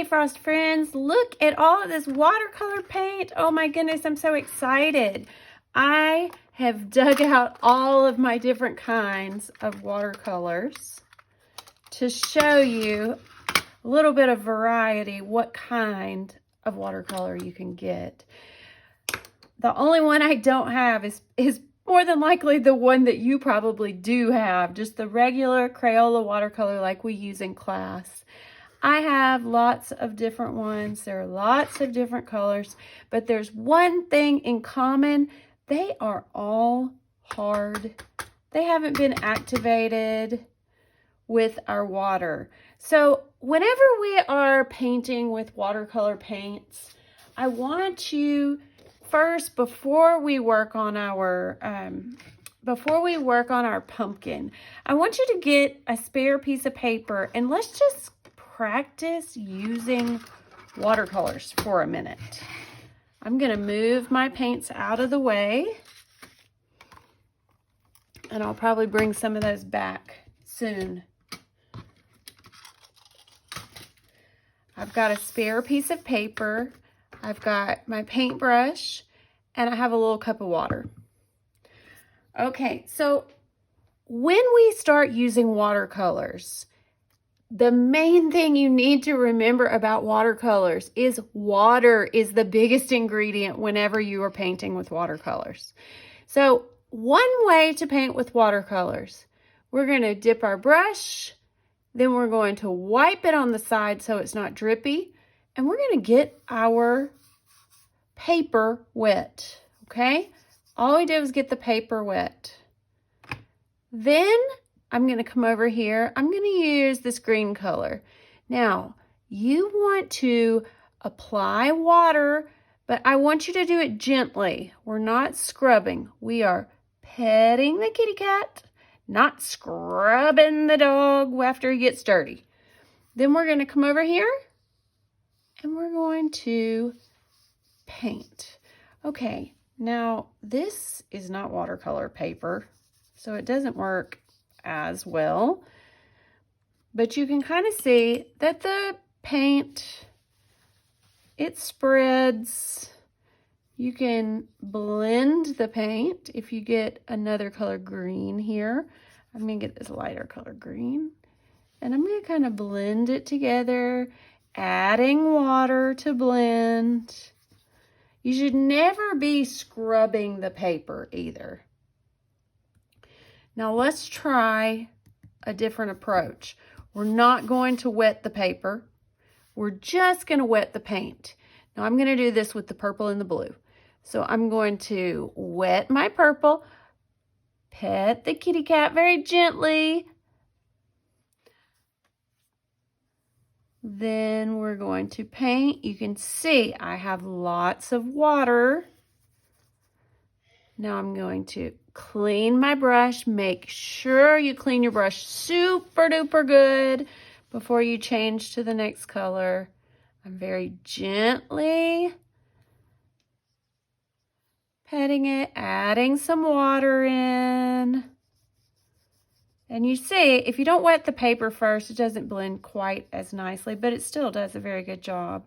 Hey Frost friends, look at all of this watercolor paint. Oh my goodness, I'm so excited. I have dug out all of my different kinds of watercolors to show you a little bit of variety, what kind of watercolor you can get. The only one I don't have is more than likely the one that you probably do have, just the regular Crayola watercolor like we use in class. I have lots of different ones. There are lots of different colors, but there's one thing in common. They are all hard. They haven't been activated with our water. So whenever we are painting with watercolor paints, I want you first, before we work on our pumpkin, I want you to get a spare piece of paper and let's just practice using watercolors for a minute. I'm going to move my paints out of the way, and I'll probably bring some of those back soon. I've got a spare piece of paper, I've got my paintbrush, and I have a little cup of water. Okay, so when we start using watercolors, the main thing you need to remember about watercolors is water is the biggest ingredient whenever you are painting with watercolors. So one way to paint with watercolors, we're going to dip our brush, then we're going to wipe it on the side so it's not drippy, and we're going to get our paper wet, okay? All we did was get the paper wet. Then I'm going to come over here. I'm going to use this green color. Now, you want to apply water, but I want you to do it gently. We're not scrubbing. We are petting the kitty cat, not scrubbing the dog after he gets dirty. Then we're going to come over here and we're going to paint. Okay, now this is not watercolor paper, so it doesn't work as well, but you can kind of see that the paint, it spreads. You can blend the paint if you get another color green here. I'm going to get this lighter color green, and I'm going to kind of blend it together, adding water to blend. You should never be scrubbing the paper either. Now let's try a different approach. We're not going to wet the paper. We're just going to wet the paint. Now I'm going to do this with the purple and the blue. So I'm going to wet my purple, pet the kitty cat very gently. Then we're going to paint. You can see I have lots of water. Now I'm going to clean my brush. Make sure you clean your brush super duper good before you change to the next color. I'm very gently petting it, adding some water in. And you see, if you don't wet the paper first, it doesn't blend quite as nicely, but it still does a very good job.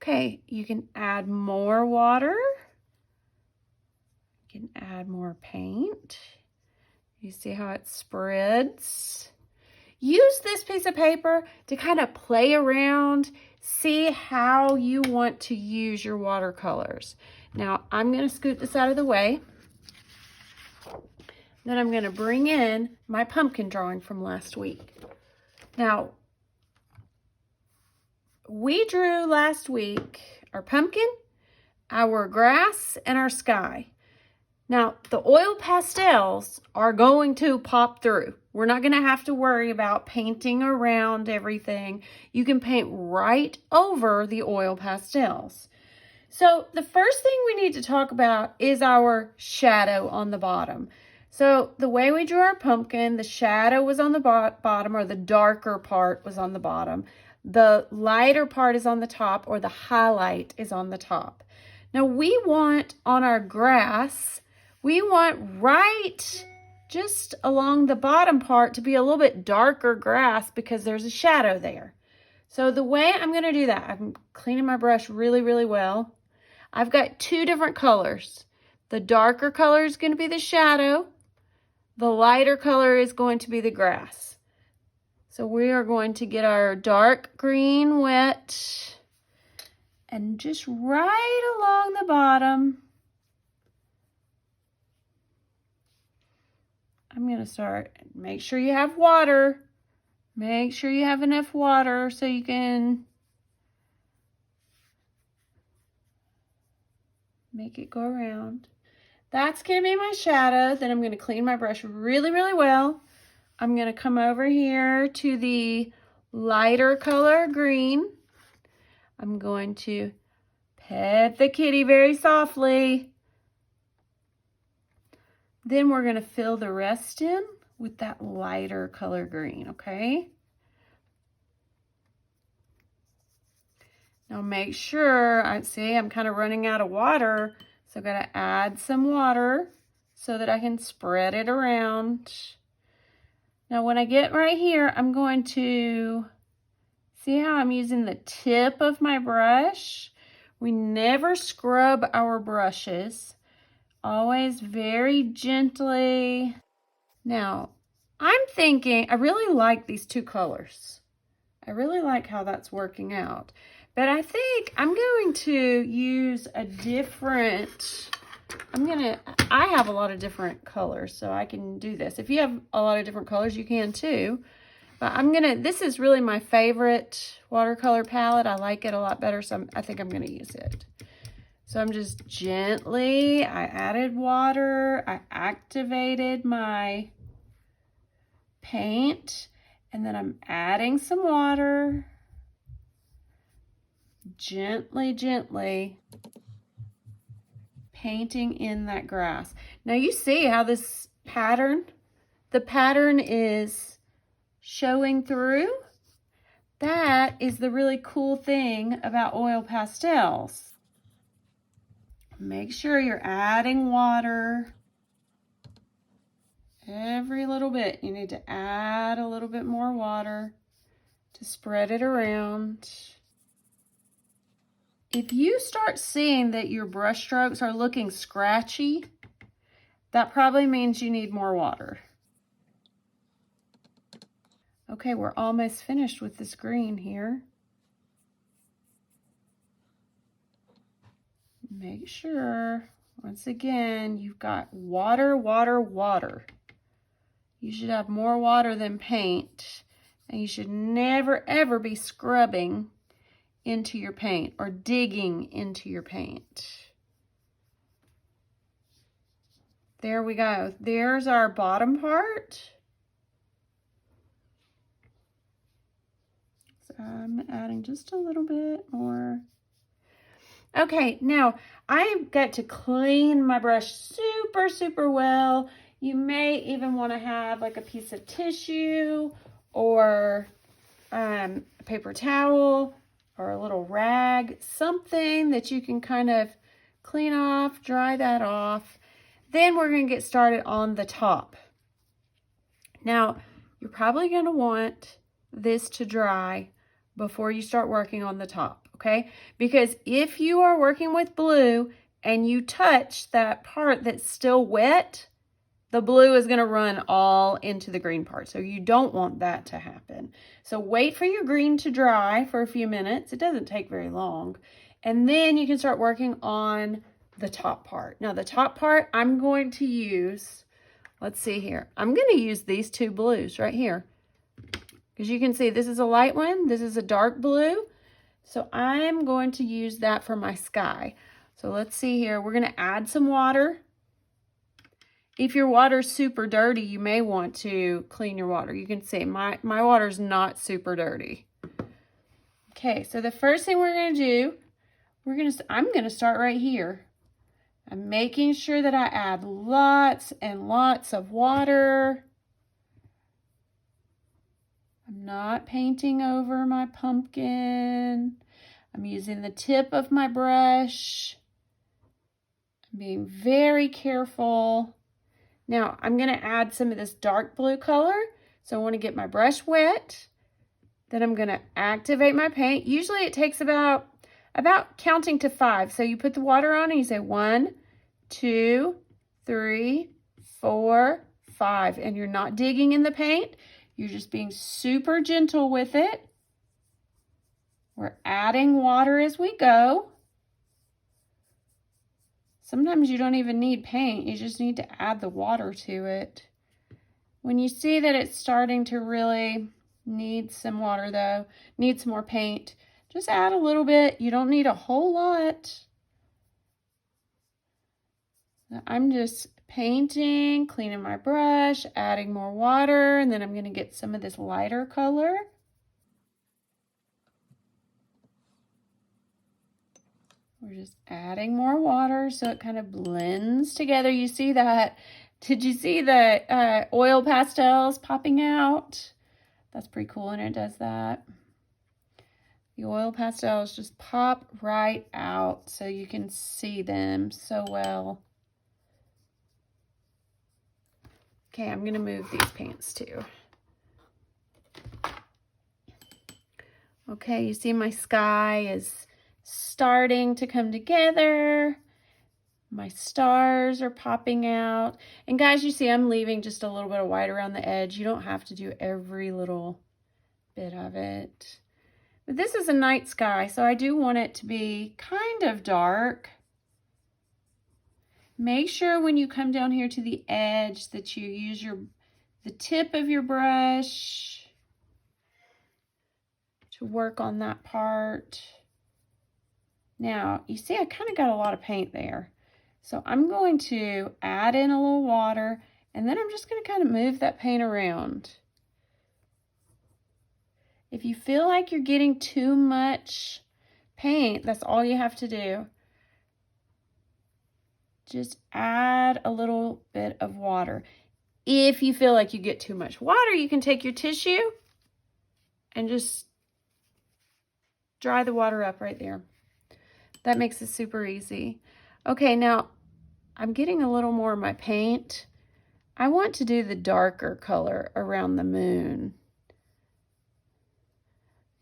Okay, you can add more water. You can add more paint. You see how it spreads? Use this piece of paper to kind of play around, see how you want to use your watercolors. Now, I'm going to scoot this out of the way. Then I'm going to bring in my pumpkin drawing from last week. Now, we drew last week our pumpkin, our grass, and our sky. Now, the oil pastels are going to pop through. We're not going to have to worry about painting around everything. You can paint right over the oil pastels. So the first thing we need to talk about is our shadow on the bottom. So the way we drew our pumpkin, the shadow was on the bottom, or the darker part was on the bottom. The lighter part is on the top, or the highlight is on the top. Now we want on our grass, we want right just along the bottom part to be a little bit darker grass because there's a shadow there. So the way I'm going to do that, I'm cleaning my brush really, really well. I've got two different colors. The darker color is going to be the shadow. The lighter color is going to be the grass. So we are going to get our dark green wet and just right along the bottom. I'm going to start. Make sure you have water. Make sure you have enough water so you can make it go around. That's going to be my shadow. Then I'm going to clean my brush really, really well. I'm going to come over here to the lighter color green. I'm going to pet the kitty very softly. Then we're going to fill the rest in with that lighter color green, okay? Now make sure, I see I'm kind of running out of water, so I've got to add some water so that I can spread it around. Now when I get right here, I'm going to, see how I'm using the tip of my brush? We never scrub our brushes, always very gently. Now, I'm thinking, I really like these two colors. I really like how that's working out. But I think I'm going to use a different, I have a lot of different colors, so I can do this. If you have a lot of different colors, you can too. But this is really my favorite watercolor palette. I like it a lot better, so I think I'm going to use it. So I'm just gently, I added water, I activated my paint, and then I'm adding some water. Gently, gently painting in that grass. Now you see how this pattern, the pattern is showing through. That is the really cool thing about oil pastels. Make sure you're adding water. Every little bit, you need to add a little bit more water to spread it around. If you start seeing that your brush strokes are looking scratchy, that probably means you need more water. Okay, we're almost finished with this green here. Make sure, once again, you've got water, water, water. You should have more water than paint, and you should never, ever be scrubbing into your paint or digging into your paint. There we go. There's our bottom part. So I'm adding just a little bit more. Okay, now I've got to clean my brush super, super well. You may even want to have like a piece of tissue or a paper towel or a little rag, something that you can kind of clean off, dry that off. Then we're going to get started on the top. Now, you're probably going to want this to dry before you start working on the top, okay? Because if you are working with blue and you touch that part that's still wet, the blue is going to run all into the green part. So you don't want that to happen. So wait for your green to dry for a few minutes. It doesn't take very long. And then you can start working on the top part. Now the top part I'm going to use, let's see here. I'm going to use these two blues right here. Because you can see this is a light one. This is a dark blue. So I'm going to use that for my sky. So let's see here. We're going to add some water. If your water's super dirty, you may want to clean your water. You can see my water's not super dirty. Okay, so the first thing we're going to do, I'm going to start right here. I'm making sure that I add lots and lots of water. I'm not painting over my pumpkin. I'm using the tip of my brush. I'm being very careful. Now, I'm going to add some of this dark blue color. So I want to get my brush wet. Then I'm gonna activate my paint. Usually it takes about counting to 5. So you put the water on and you say 1, 2, 3, 4, 5. And you're not digging in the paint. You're just being super gentle with it. We're adding water as we go. Sometimes you don't even need paint. You just need to add the water to it. When you see that it's starting to really need some water though, need some more paint, just add a little bit. You don't need a whole lot. I'm just painting, cleaning my brush, adding more water, and then I'm going to get some of this lighter color. We're just adding more water so it kind of blends together. You see that? Did you see the oil pastels popping out? That's pretty cool when it does that. The oil pastels just pop right out so you can see them so well. Okay, I'm going to move these paints too. Okay, you see my sky is starting to come together. My stars are popping out. And guys, you see I'm leaving just a little bit of white around the edge. You don't have to do every little bit of it. But this is a night sky, so I do want it to be kind of dark. Make sure when you come down here to the edge that you use the tip of your brush to work on that part. Now, you see I kind of got a lot of paint there. So I'm going to add in a little water, and then I'm just going to kind of move that paint around. If you feel like you're getting too much paint, that's all you have to do. Just add a little bit of water. If you feel like you get too much water, you can take your tissue and just dry the water up right there. That makes it super easy. Okay, now I'm getting a little more of my paint. I want to do the darker color around the moon.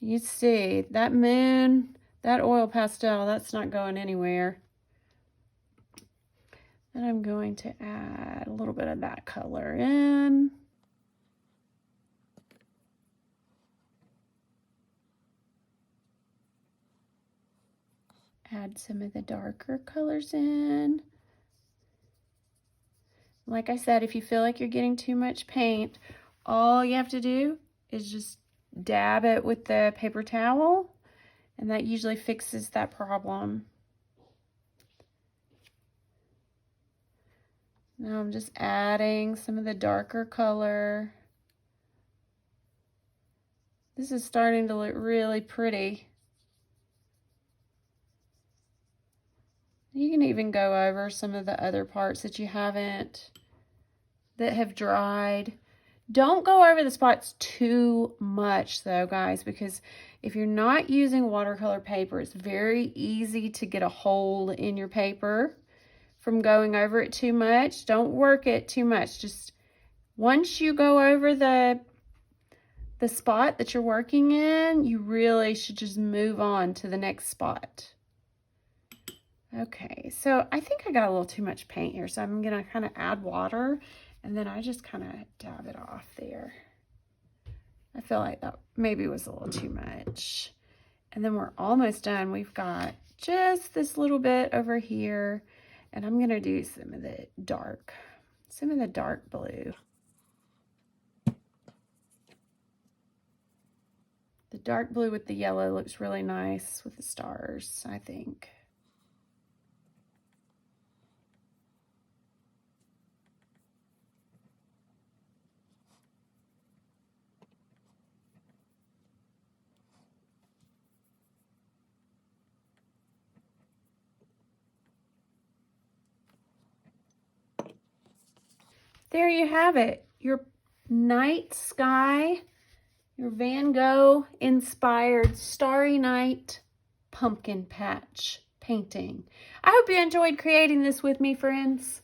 You see, that moon, that oil pastel, that's not going anywhere. Then I'm going to add a little bit of that color in. Add some of the darker colors in. Like I said, if you feel like you're getting too much paint, all you have to do is just dab it with the paper towel, and that usually fixes that problem. Now I'm just adding some of the darker color. This is starting to look really pretty. You can even go over some of the other parts that have dried. Don't go over the spots too much though, guys, because if you're not using watercolor paper, it's very easy to get a hole in your paper from going over it too much. Don't work it too much. Just once you go over the spot that you're working in, you really should just move on to the next spot. Okay, so I think I got a little too much paint here, so I'm gonna kind of add water, and then I just kind of dab it off there. I feel like that maybe was a little too much. And then we're almost done. We've got just this little bit over here, and I'm gonna do some of the dark blue. The dark blue with the yellow looks really nice with the stars, I think. There you have it, your night sky, your Van Gogh inspired Starry Night pumpkin patch painting. I hope you enjoyed creating this with me, friends.